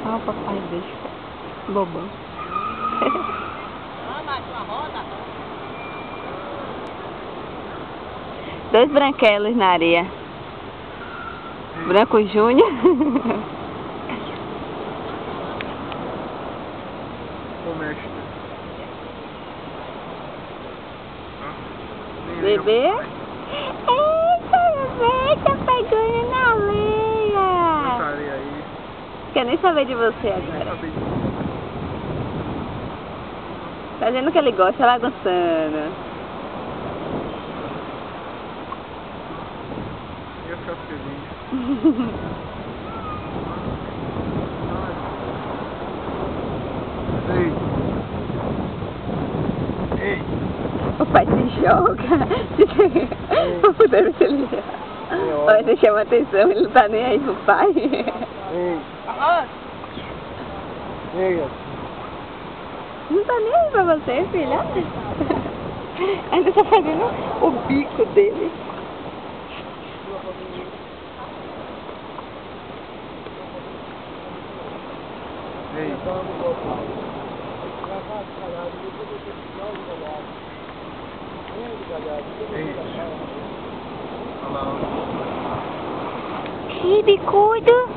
Ah, o papai deixa. Bobão. Dois branquelos na areia. Branco Júnior. O mestre. Bebê? Eita, bebê, tá pegando na areia. Essa areia aí. Quer nem saber de você agora. Tá vendo que ele gosta, bagunçando. E as casquezinhas? Ei! Ei! O pai se joga. Pra poder ver se ele... Olha, você chama atenção, ele não tá nem aí pro pai. Ei! Ei! Não tá nem aí pra você, filha. Ainda tá fazendo o bico dele. Ei! Ih, bicudo.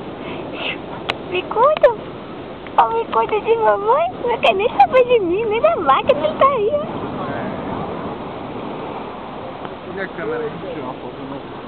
Bicudo. Ó, o bicudo de mamãe. Não quer nem saber de mim, nem da máquina, ele tá aí, ó. Cadê a câmera aí? Deixa eu tirar uma foto.